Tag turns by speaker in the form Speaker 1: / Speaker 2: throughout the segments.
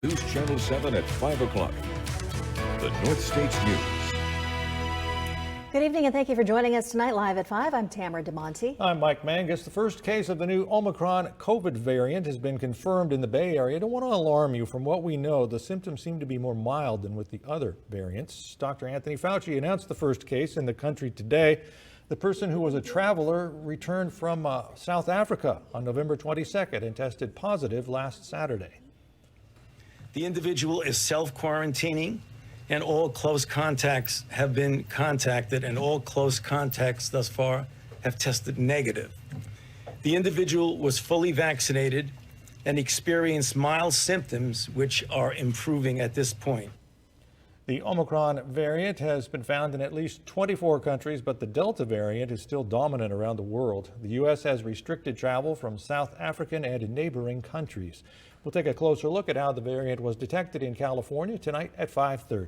Speaker 1: News Channel 7 at 5 o'clock. The North States News.
Speaker 2: Good evening and thank you for joining us tonight live at 5. I'm Tamara DeMonte.
Speaker 3: I'm Mike Mangus. The first case of the new Omicron COVID variant has been confirmed in the Bay Area. I don't want to alarm you. From what we know, the symptoms seem to be more mild than with the other variants. Dr. Anthony Fauci announced the first case in the country today. The person, who was a traveler, returned from South Africa on November 22nd and tested positive last Saturday.
Speaker 4: The individual is self-quarantining, and all close contacts have been contacted, and all close contacts thus far have tested negative. The individual was fully vaccinated and experienced mild symptoms, which are improving at this point.
Speaker 3: The Omicron variant has been found in at least 24 countries, but the Delta variant is still dominant around the world. The U.S. has restricted travel from South African and neighboring countries. We'll take a closer look at how the variant was detected in California tonight at 5:30.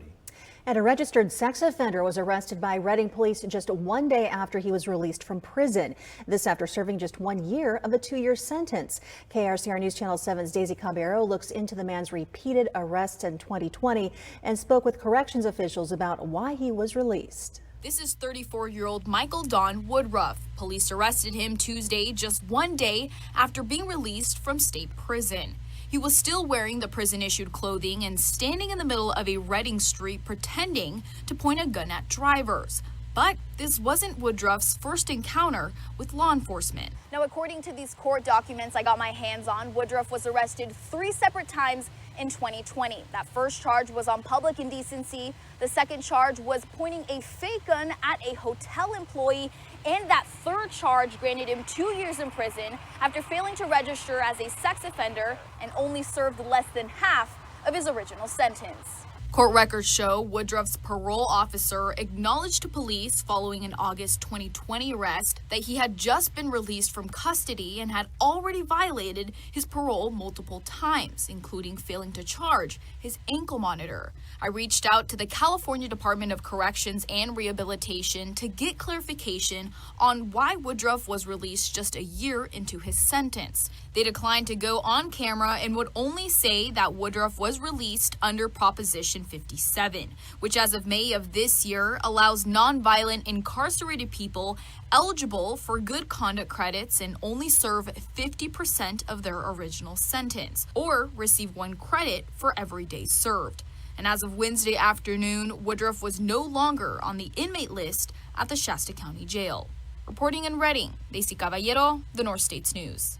Speaker 2: And a registered sex offender was arrested by Reading police just one day after he was released from prison. This after serving just 1 year of a 2-year sentence. KRCR News Channel 7's Daisy Caballero looks into the man's repeated arrests in 2020 and spoke with corrections officials about why he was released.
Speaker 5: This is 34-year-old Michael Don Woodruff. Police arrested him Tuesday, just 1 day after being released from state prison. He was still wearing the prison-issued clothing and standing in the middle of a Reading street pretending to point a gun at drivers. But this wasn't Woodruff's first encounter with law enforcement.
Speaker 6: Now, according to these court documents I got my hands on, Woodruff was arrested 3 separate times in 2020. That first charge was on public indecency. The second charge was pointing a fake gun at a hotel employee. And that third charge granted him 2 years in prison after failing to register as a sex offender and only served less than half of his original sentence.
Speaker 5: Court records show Woodruff's parole officer acknowledged to police following an August 2020 arrest that he had just been released from custody and had already violated his parole multiple times, including failing to charge his ankle monitor. I reached out to the California Department of Corrections and Rehabilitation to get clarification on why Woodruff was released just a year into his sentence. They declined to go on camera and would only say that Woodruff was released under Proposition 57, which as of May of this year allows nonviolent incarcerated people eligible for good conduct credits and only serve 50% of their original sentence, or receive 1 credit for every day served. And as of Wednesday afternoon, Woodruff was no longer on the inmate list at the Shasta County Jail. Reporting in Reading, Daisy Caballero, the North States News.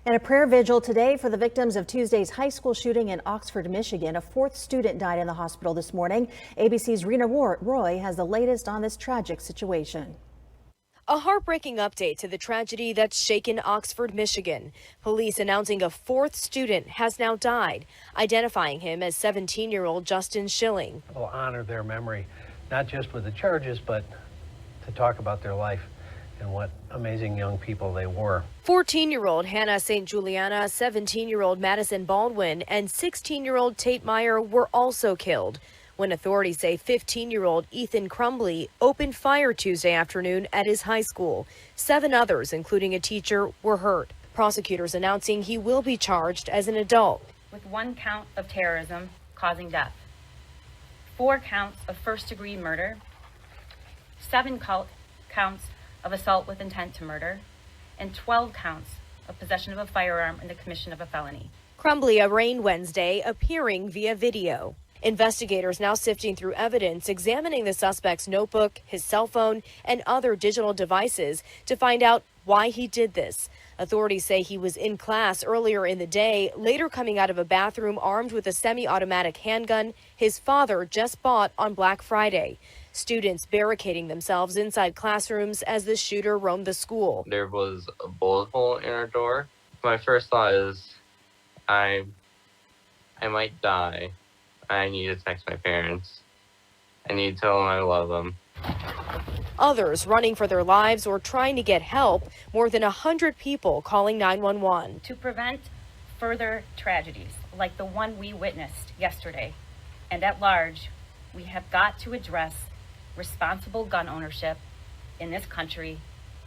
Speaker 2: And a prayer vigil today for the victims of Tuesday's high school shooting in Oxford, Michigan. A 4th student died in the hospital this morning. ABC's Rena Roy has the latest on this tragic situation.
Speaker 7: A heartbreaking update to the tragedy that's shaken Oxford, Michigan. Police announcing a 4th student has now died, identifying him as 17-year-old Justin Schilling.
Speaker 8: We'll honor their memory, not just with the charges, but to talk about their life and what amazing young people they were.
Speaker 7: 14-year-old Hannah St. Juliana, 17-year-old Madison Baldwin, and 16-year-old Tate Meyer were also killed when authorities say 15-year-old Ethan Crumbly opened fire Tuesday afternoon at his high school. 7 others, including a teacher, were hurt. Prosecutors announcing he will be charged as an adult.
Speaker 9: With 1 count of terrorism causing death, 4 counts of first-degree murder, 7 counts of assault with intent to murder, and 12 counts of possession of a firearm and the commission of a felony.
Speaker 7: Crumbly arraigned Wednesday, appearing via video. Investigators now sifting through evidence, examining the suspect's notebook, his cell phone, and other digital devices to find out why he did this. Authorities say he was in class earlier in the day, later coming out of a bathroom armed with a semi-automatic handgun his father just bought on Black Friday. Students barricading themselves inside classrooms as the shooter roamed the school.
Speaker 10: There was a bullet hole in our door. My first thought is, I might die. I need to text my parents. I need to tell them I love them.
Speaker 7: Others running for their lives or trying to get help. More than 100 people calling 911.
Speaker 9: To prevent further tragedies like the one we witnessed yesterday, and at large, we have got to address responsible gun ownership in this country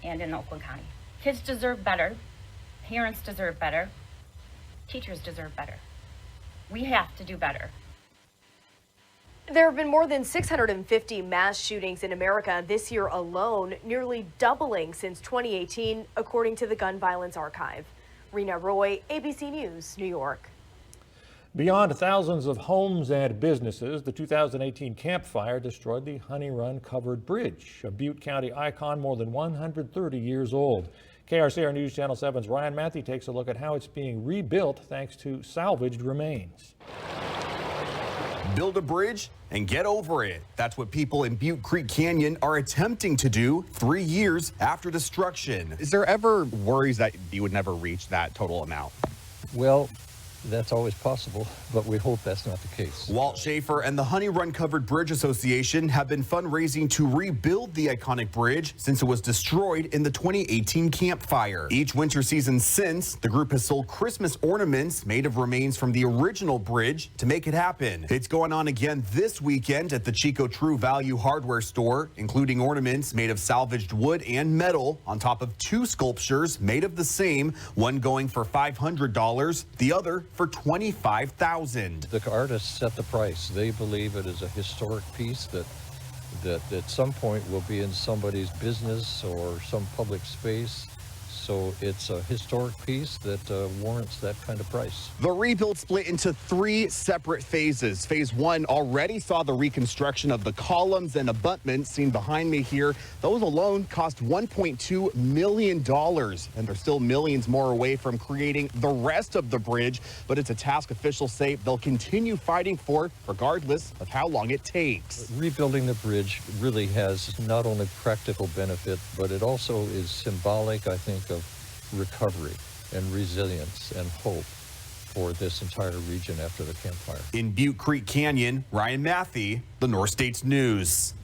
Speaker 9: and in Oakland County. Kids deserve better. Parents deserve better. Teachers deserve better. We have to do better.
Speaker 7: There have been more than 650 mass shootings in America this year alone, nearly doubling since 2018, according to the Gun Violence Archive. Rena Roy, ABC News, New York.
Speaker 3: Beyond thousands of homes and businesses, the 2018 Camp Fire destroyed the Honey Run covered bridge, a Butte County icon more than 130 years old. KRCR News Channel 7's Ryan Matthew takes a look at how it's being rebuilt thanks to salvaged remains.
Speaker 11: Build a bridge and get over it. That's what people in Butte Creek Canyon are attempting to do 3 years after destruction. Is there ever worries that you would never reach that total amount?
Speaker 12: Well, that's always possible, but we hope that's not the case.
Speaker 11: Walt Schaefer and the Honey Run Covered Bridge Association have been fundraising to rebuild the iconic bridge since it was destroyed in the 2018 Camp Fire. Each winter season since, the group has sold Christmas ornaments made of remains from the original bridge to make it happen. It's going on again this weekend at the Chico True Value Hardware store, including ornaments made of salvaged wood and metal on top of 2 sculptures made of the same, one going for $500, the other for $25,000.
Speaker 12: The artists set the price. They believe it is a historic piece that at some point will be in somebody's business or some public space. So it's a historic piece that warrants that kind of price.
Speaker 11: The rebuild split into 3 separate phases. Phase 1 already saw the reconstruction of the columns and abutments seen behind me here. Those alone cost $1.2 million, and they're still millions more away from creating the rest of the bridge. But it's a task officials say they'll continue fighting for, regardless of how long it takes.
Speaker 12: Rebuilding the bridge really has not only practical benefit, but it also is symbolic, I think, of recovery and resilience and hope for this entire region after the Camp Fire.
Speaker 11: In Butte Creek Canyon, Ryan Matthew, the North States News.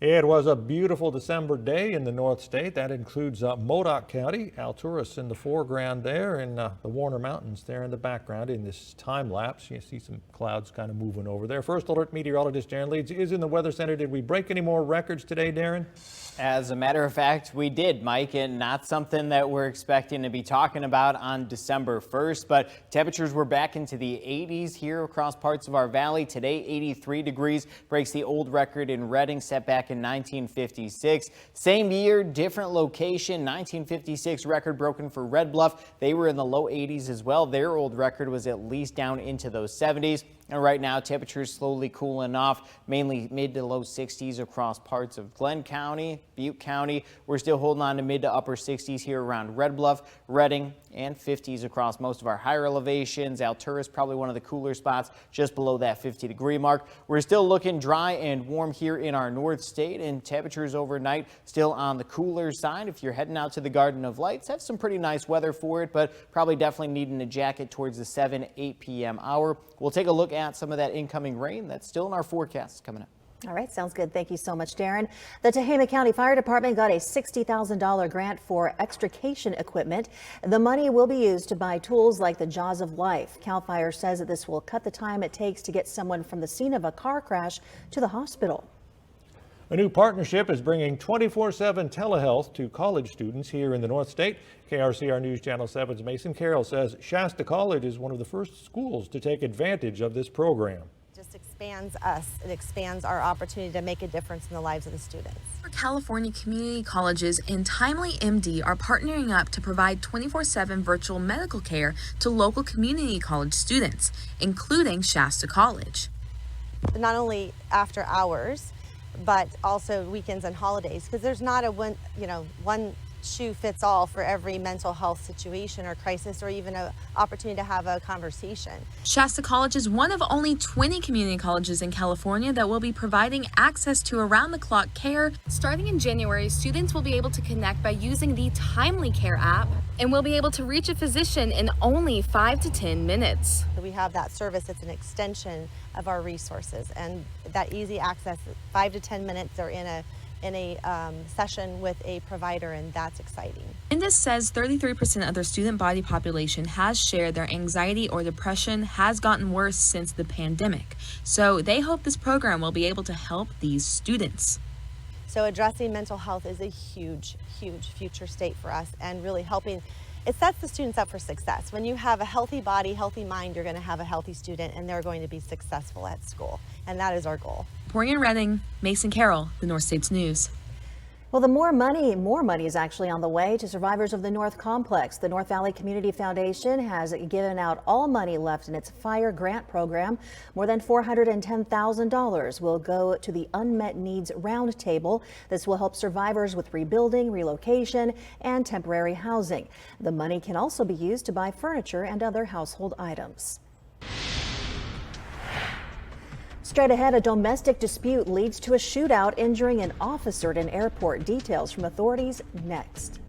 Speaker 3: It was a beautiful December day in the North State. That includes Modoc County, Alturas in the foreground there, and the Warner Mountains there in the background in this time lapse. You see some clouds kind of moving over there. First Alert meteorologist Darren Leeds is in the Weather Center. Did we break any more records today, Darren?
Speaker 13: As a matter of fact, we did, Mike, and not something that we're expecting to be talking about on December 1st, but temperatures were back into the 80s here across parts of our valley. Today, 83 degrees breaks the old record in Redding, set back in 1956. Same year, different location, 1956 record broken for Red Bluff. They were in the low 80s as well. Their old record was at least down into those 70s. And right now, temperatures slowly cooling off, mainly mid to low 60s across parts of Glenn County, Butte County. We're still holding on to mid to upper 60s here around Red Bluff, Redding, and 50s across most of our higher elevations. Alturas probably one of the cooler spots just below that 50-degree mark. We're still looking dry and warm here in our North State, and temperatures overnight still on the cooler side. If you're heading out to the Garden of Lights, have some pretty nice weather for it, but probably definitely needing a jacket towards the 7-8 p.m. hour. We'll take a look at some of that incoming rain that's still in our forecasts coming up.
Speaker 2: All right, sounds good. Thank you so much, Darren. The Tehama County Fire Department got a $60,000 grant for extrication equipment. The money will be used to buy tools like the Jaws of Life. CAL FIRE says that this will cut the time it takes to get someone from the scene of a car crash to the hospital.
Speaker 3: A new partnership is bringing 24/7 telehealth to college students here in the North State. KRCR News Channel 7's Mason Carroll says Shasta College is one of the first schools to take advantage of this program.
Speaker 14: Just expands us. It expands our opportunity to make a difference in the lives of the students.
Speaker 5: California community colleges and Timely MD are partnering up to provide 24/7 virtual medical care to local community college students, including Shasta College.
Speaker 14: Not only after hours, but also weekends and holidays, because there's not a one shoe fits all for every mental health situation or crisis, or even an opportunity to have a conversation.
Speaker 5: Shasta College is one of only 20 community colleges in California that will be providing access to around-the-clock care. Starting in January, students will be able to connect by using the Timely Care app and will be able to reach a physician in only 5 to 10 minutes.
Speaker 14: We have that service. It's an extension of our resources, and that easy access, 5 to 10 minutes, or in a session with a provider, and that's exciting.
Speaker 5: Indus says 33% of their student body population has shared their anxiety or depression has gotten worse since the pandemic. So they hope this program will be able to help these students.
Speaker 14: So addressing mental health is a huge, huge future state for us, and really helping it sets the students up for success. When you have a healthy body, healthy mind, you're going to have a healthy student and they're going to be successful at school. And that is our goal.
Speaker 15: Reporting in Reading, Mason Carroll, the North States News.
Speaker 2: Well, more money is actually on the way to survivors of the North Complex. The North Valley Community Foundation has given out all money left in its fire grant program. More than $410,000 will go to the Unmet Needs Roundtable. This will help survivors with rebuilding, relocation, and temporary housing. The money can also be used to buy furniture and other household items. Straight ahead, a domestic dispute leads to a shootout injuring an officer at an airport. Details from authorities next.